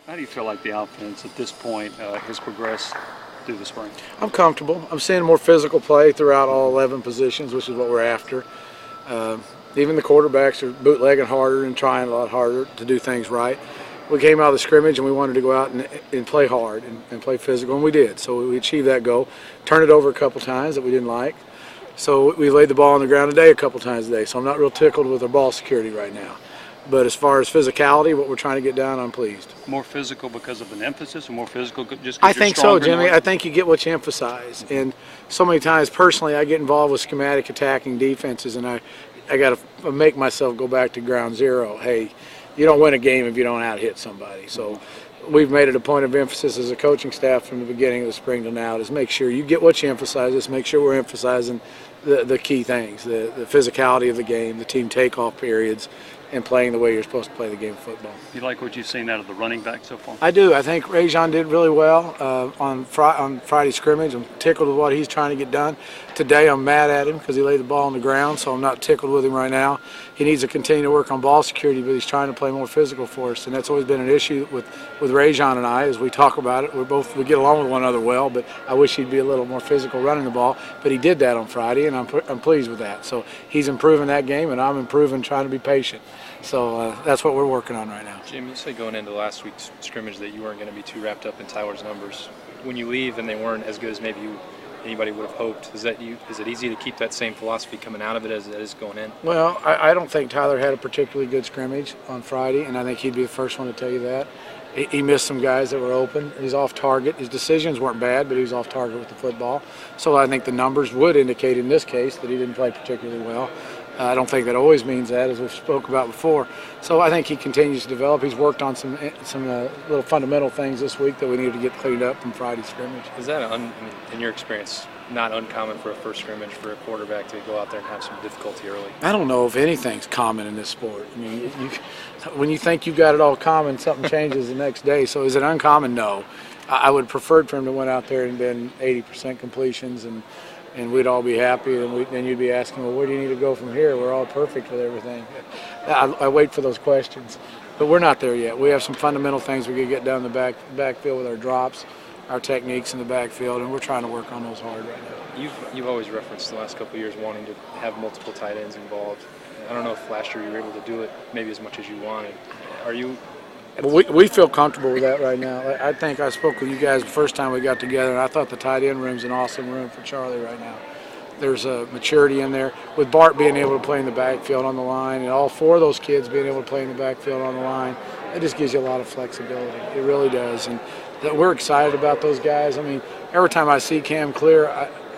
How do you feel like the offense at this point has progressed through the spring? I'm comfortable. I'm seeing more physical play throughout all 11 positions, which is what we're after. Even the quarterbacks are bootlegging harder and trying a lot harder to do things right. We came out of the scrimmage and we wanted to go out and play hard and play physical, and we did. So we achieved that goal. Turned it over a couple times that we didn't like. So we laid the ball on the ground today a couple times today. So I'm not real tickled with our ball security right now. But as far as physicality, what we're trying to get down, I'm pleased. More physical because of an emphasis, or more physical just because I you're think so, stronger Jimmy. now? I think you get what you emphasize. And so many times, personally, I get involved with schematic attacking defenses, and I got to make myself go back to ground zero. Hey, you don't win a game if you don't out-hit somebody. So we've made it a point of emphasis as a coaching staff from the beginning of the spring to now is make sure you get what you emphasize. Just make sure we're emphasizing the key things, the physicality of the game, the team takeoff periods, and playing the way you're supposed to play the game of football. You like what you've seen out of the running back so far? I do. I think Rajon did really well on Friday scrimmage. I'm tickled with what he's trying to get done. Today I'm mad at him because he laid the ball on the ground, so I'm not tickled with him right now. He needs to continue to work on ball security, but he's trying to play more physical for us, and that's always been an issue with Rajon and I as we talk about it. We get along with one another well, but I wish he'd be a little more physical running the ball, but he did that on Friday, and I'm pleased with that. So he's improving that game, and I'm improving trying to be patient. So that's what we're working on right now. Jim, you said going into last week's scrimmage that you weren't going to be too wrapped up in Tyler's numbers. When you leave and they weren't as good as maybe anybody would have hoped, is it easy to keep that same philosophy coming out of it as it is going in? Well, I don't think Tyler had a particularly good scrimmage on Friday, and I think he'd be the first one to tell you that. He missed some guys that were open. He's off target. His decisions weren't bad, but he was off target with the football. So I think the numbers would indicate in this case that he didn't play particularly well. I don't think that always means that, as we've spoke about before. So I think he continues to develop. He's worked on some little fundamental things this week that we need to get cleaned up from Friday's scrimmage. Is that, in your experience, not uncommon for a first scrimmage for a quarterback to go out there and have some difficulty early? I don't know if anything's common in this sport. I mean, when you think you've got it all common, something changes the next day. So is it uncommon? No. I would have preferred for him to went out there and been 80% completions and we'd all be happy, and then you'd be asking, well, where do you need to go from here? We're all perfect with everything. I wait for those questions, but we're not there yet. We have some fundamental things we could get down the backfield with our drops, our techniques in the backfield, and we're trying to work on those hard right now. You've always referenced the last couple of years wanting to have multiple tight ends involved. I don't know if last year you were able to do it maybe as much as you wanted. Are you? Well, we feel comfortable with that right now. I think I spoke with you guys the first time we got together, and I thought the tight end room's an awesome room for Charlie right now. There's a maturity in there. With Bart being able to play in the backfield on the line, and all four of those kids being able to play in the backfield on the line, it just gives you a lot of flexibility. It really does. And we're excited about those guys. I mean, every time I see Cam Clear,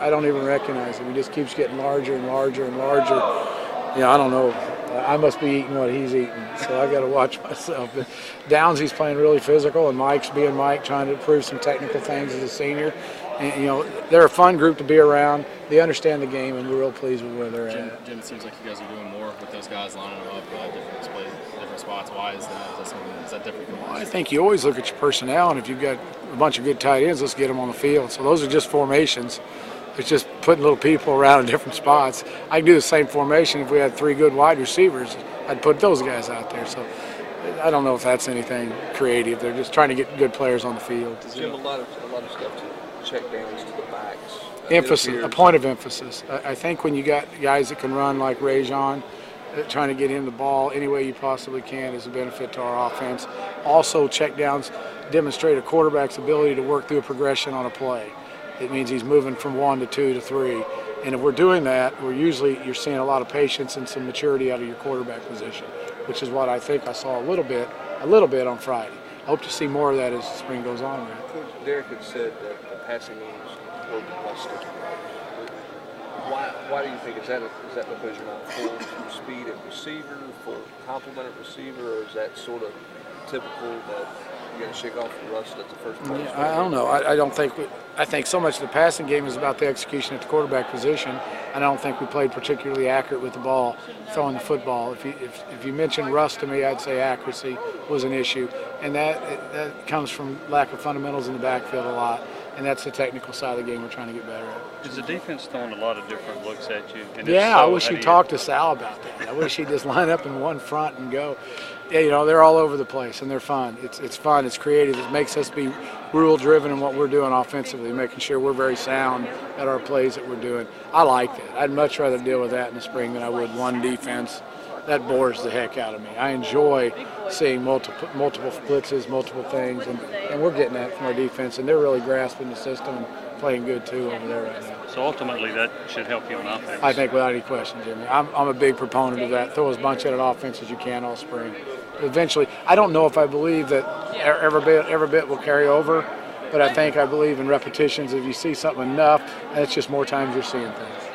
I don't even recognize him. He just keeps getting larger and larger and larger. I don't know. I must be eating what he's eating, so I got to watch myself. But Downsy's playing really physical, and Mike's being Mike, trying to prove some technical things as a senior. And they're a fun group to be around. They understand the game, and we're real pleased with where they're at. Jim, it seems like you guys are doing more with those guys lining them up, different spots. Why is that? Is that different? Well, I think you always look at your personnel, and if you've got a bunch of good tight ends, let's get them on the field. So those are just formations. It's just putting little people around in different spots. I can do the same formation if we had three good wide receivers. I'd put those guys out there. So I don't know if that's anything creative. They're just trying to get good players on the field. Jim, a lot of stuff to check downs to the backs. Emphasis, a point of emphasis. I think when you got guys that can run like Rajon, trying to get him the ball any way you possibly can is a benefit to our offense. Also, check downs demonstrate a quarterback's ability to work through a progression on a play. It means he's moving from 1 to 2 to 3. And if we're doing that, you're seeing a lot of patience and some maturity out of your quarterback position, which is what I think I saw a little bit on Friday. I hope to see more of that as the spring goes on. Coach Derek had said that the passing game is robustic. Why do you think is that because you're not full speed at receiver, full complement at receiver, or is that sort of typical that you got to shake off the rust at the first part? Yeah, I don't know. I think so much of the passing game is about the execution at the quarterback position, and I don't think we played particularly accurate with the ball, throwing the football. If you mention rust to me, I'd say accuracy was an issue, and that comes from lack of fundamentals in the backfield a lot. and that's the technical side of the game we're trying to get better at. Is the defense throwing a lot of different looks at you? And if Yeah, so, I wish how he'd do you- talk to Sal about that. I wish he'd just line up in one front and go. Yeah, you know, they're all over the place, and they're fun. It's fun. It's creative. It makes us be rule-driven in what we're doing offensively, making sure we're very sound at our plays that we're doing. I like that. I'd much rather deal with that in the spring than I would one defense. That bores the heck out of me. I enjoy seeing multiple blitzes, multiple things, and we're getting that from our defense, and they're really grasping the system and playing good too over there right now. So ultimately, that should help you on offense. I think without any question, Jimmy. I'm a big proponent of that. Throw as much at an offense as you can all spring. Eventually, I don't know if I believe that every bit will carry over, but I believe in repetitions. If you see something enough, and it's just more times you're seeing things.